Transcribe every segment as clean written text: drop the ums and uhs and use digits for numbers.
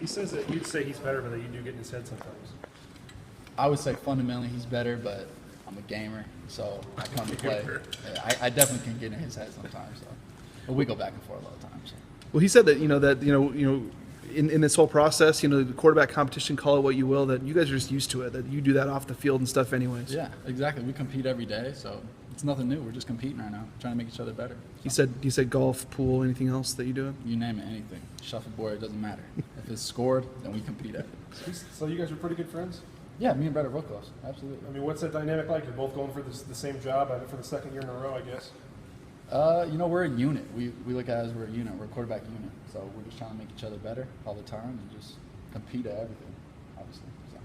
He says that you'd say he's better, but that you do get in his head sometimes. I would say fundamentally he's better, but I'm a gamer, so I come to play. Yeah, I definitely can get in his head sometimes. So, but we go back and forth all the time. So. Well, he said that in this whole process, the quarterback competition, call it what you will, that you guys are just used to it, that you do that off the field and stuff anyways. Yeah, exactly. We compete every day, so it's nothing new. We're just competing right now, trying to make each other better. So. He said golf, pool, anything else that you do? You name it, anything. Shuffleboard, it doesn't matter. If it's scored, then we compete at it. So you guys are pretty good friends? Yeah, me and Brett are real close. Absolutely. I mean, what's that dynamic like? You're both going for the same job for the second year in a row, I guess. We're a unit. We look at it as we're a unit. We're a quarterback unit. So we're just trying to make each other better all the time and just compete at everything, obviously. So.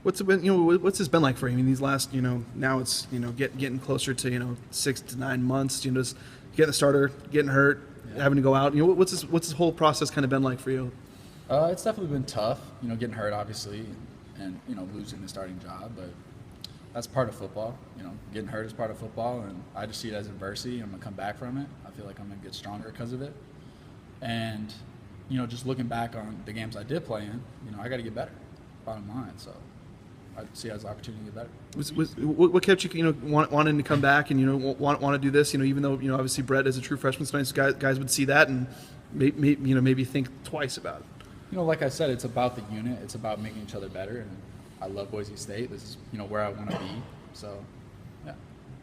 What's this been like for you? I mean, these last, now it's, getting closer to, 6 to 9 months, just getting the starter, getting hurt, having to go out. What's this whole process kind of been like for you? It's definitely been tough, getting hurt, obviously, and losing the starting job, but that's part of football. Getting hurt is part of football, and I just see it as adversity. I'm gonna come back from it. I feel like I'm gonna get stronger because of it. And just looking back on the games I did play in, I got to get better. Bottom line, so I see it as an opportunity to get better. What kept you, wanting to come back and want to do this? Even though obviously Brett is a true freshman, sometimes guys would see that and maybe think twice about it. Like I said, it's about the unit. It's about making each other better, and I love Boise State. This is where I want to be. So, yeah.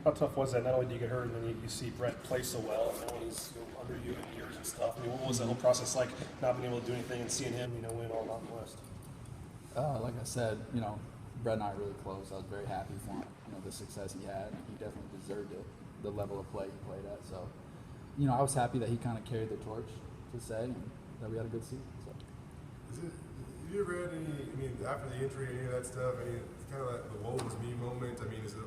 How tough was that? Not only do you get hurt, and then you see Brett play so well, and when he's under you in years and stuff. I mean, what was that whole process like? Not being able to do anything and seeing him, win all Mountain West. Like I said, Brett and I are really close. I was very happy for him. The success he had, and he definitely deserved it. The level of play he played at. So, I was happy that he kind of carried the torch to say, and that we had a good season. So. Have you ever had after the injury, any of that stuff, it's kind of like the woe was me moment? I mean, is it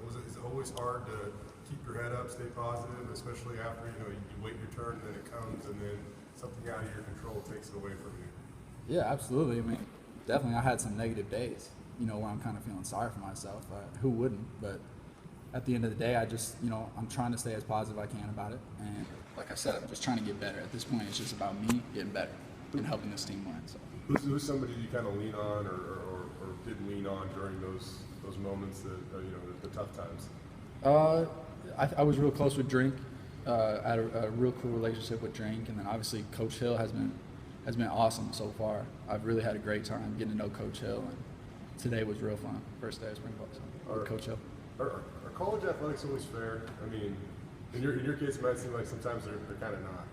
always hard to keep your head up, stay positive, especially after, you wait your turn, and then it comes, and then something out of your control takes it away from you? Yeah, absolutely. Definitely I had some negative days, where I'm kind of feeling sorry for myself. Who wouldn't? But at the end of the day, I just, I'm trying to stay as positive as I can about it. And like I said, I'm just trying to get better. At this point, it's just about me getting better and helping this team win. So. Who's somebody you kind of lean on or did lean on during those moments that the tough times? I was real close with Drink. I had a real cool relationship with Drink, and then obviously Coach Hill has been awesome so far. I've really had a great time getting to know Coach Hill, and today was real fun. First day of spring ball, so with Coach Hill. Are college athletics always fair? I mean, in your case, it might seem like sometimes they're kind of not.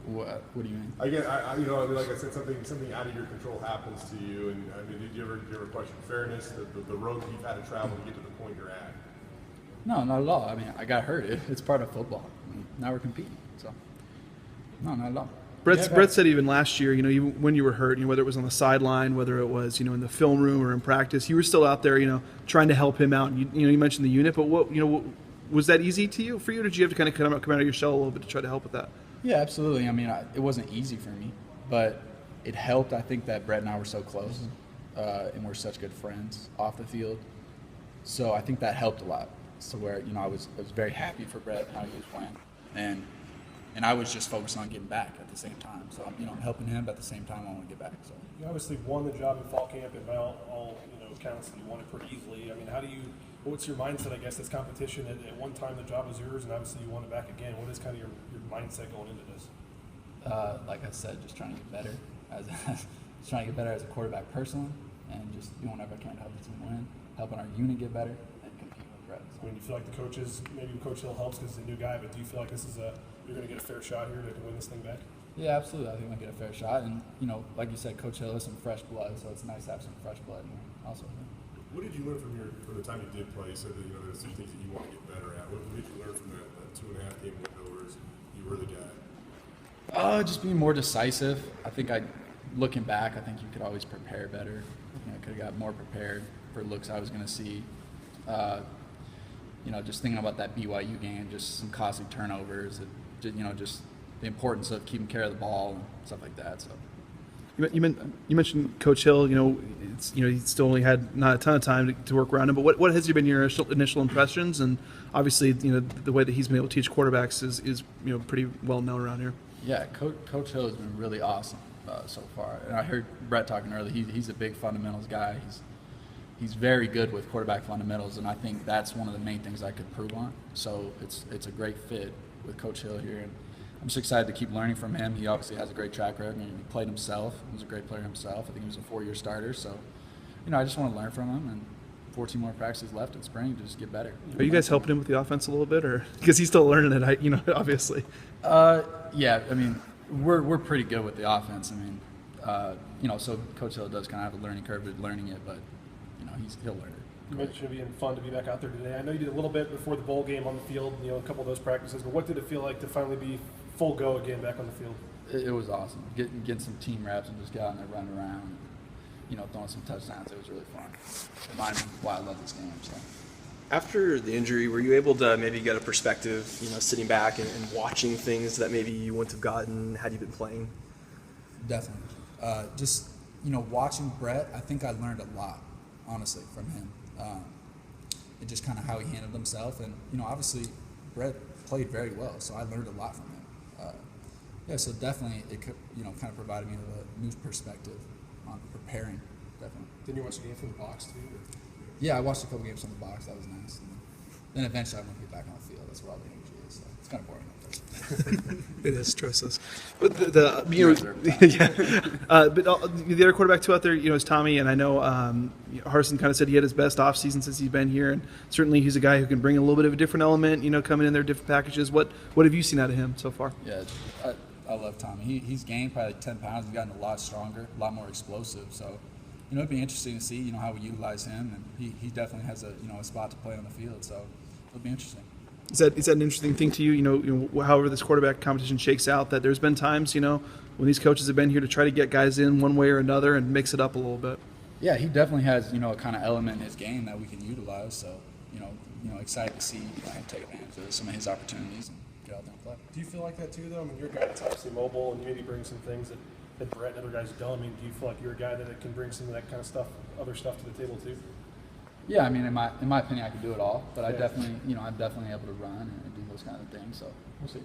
What do you mean? Again, like I said, something out of your control happens to you, and did you ever question fairness, the road that you've had to travel to get to the point you're at? No, not at all. I got hurt. It's part of football. Now we're competing, so no, not at all. Brett said even last year, even when you were hurt, whether it was on the sideline, whether it was, in the film room or in practice, you were still out there, trying to help him out. You mentioned the unit, but what was that easy for you? Or did you have to kind of come out of your shell a little bit to try to help with that? Yeah, absolutely. It wasn't easy for me, but it helped. I think that Brett and I were so close, and we're such good friends off the field. So I think that helped a lot. So where I was very happy for Brett and how he was playing, and I was just focused on getting back at the same time. So I'm helping him, but at the same time I want to get back. So you obviously won the job in fall camp, and by all counts, you won it pretty easily. What's your mindset? I guess this competition. At one time, the job was yours, and obviously you won it back again. What is kind of your mindset going into this? Like I said, just trying to get better just trying to get better as a quarterback personally, and just doing whatever I can to help the team win, helping our unit get better, and compete with Brett. So. Do you feel like the coaches, maybe Coach Hill helps because he's a new guy, but do you feel like you're going to get a fair shot here to win this thing back? Yeah, absolutely. I think we'll get a fair shot, and like you said, Coach Hill has some fresh blood, so it's nice to have some fresh blood in here also. What did you learn from the time you did play? You said that there's some things that you want to get better at. What did you learn from that 2.5 game window, where you were the guy? Just being more decisive. I think looking back, I think you could always prepare better. I could have got more prepared for looks I was going to see. Just thinking about that BYU game, just some costly turnovers, just the importance of keeping care of the ball and stuff like that. So. You mentioned Coach Hill. He still only had not a ton of time to work around him. But what has been your initial impressions? And obviously, the way that he's been able to teach quarterbacks is pretty well known around here. Yeah, Coach Hill has been really awesome. so far. And I heard Brett talking earlier. He's a big fundamentals guy. He's very good with quarterback fundamentals, and I think that's one of the main things I could improve on. So it's a great fit with Coach Hill here, and I'm just excited to keep learning from him. He obviously has a great track record. I mean, he played himself. He was a great player himself. I think he was a 4-year starter. So, I just want to learn from him, and 14 more practices left in spring to just get better. Are you guys helping him with the offense a little bit, or because he's still learning it? Obviously. Yeah, I mean, we're pretty good with the offense. I mean, so Coach Hill does kind of have a learning curve with learning it, but he'll learn it. You mentioned it being fun to be back out there today. I know you did a little bit before the bowl game on the field, a couple of those practices, but what did it feel like to finally be full go again back on the field? It was awesome. Getting some team reps and just get out there running around and, throwing some touchdowns. It was really fun. Reminded me why I love this game. So. After the injury, were you able to maybe get a perspective, sitting back and watching things that maybe you wouldn't have gotten had you been playing? Definitely. Just, watching Brett, I think I learned a lot, honestly, from him. And just kind of how he handled himself. And, obviously, Brett played very well, so I learned a lot from him. So definitely it could, kind of provided me with a new perspective on preparing, definitely. Didn't you watch the game from the box, too? Yeah, I watched a couple games from the box. That was nice. And then eventually I went to get back on the field. That's where all the energy is. So it's kind of boring. It is, trust us. But but the other quarterback too out there, is Tommy, and I know Harsin kind of said he had his best offseason since he's been here, and certainly he's a guy who can bring a little bit of a different element, coming in there, different packages. What have you seen out of him so far? Yeah, I love Tommy. He's gained probably like 10 pounds. He's gotten a lot stronger, a lot more explosive. So, it'd be interesting to see, how we utilize him, and he definitely has a spot to play on the field. So it'll be interesting. Is that an interesting thing to you? However this quarterback competition shakes out, that there's been times, when these coaches have been here to try to get guys in one way or another and mix it up a little bit. Yeah, he definitely has, a kind of element in his game that we can utilize. So, excited to see him take advantage of some of his opportunities and get out there and play. Do you feel like that too, though? I mean, you're a guy that's obviously mobile, and you maybe bring some things that Brett and other guys don't. I mean, do you feel like you're a guy that can bring some of that kind of stuff, other stuff to the table too? Yeah, I mean, in my opinion, I can do it all, but I definitely, I'm definitely able to run and do those kind of things. So we'll see.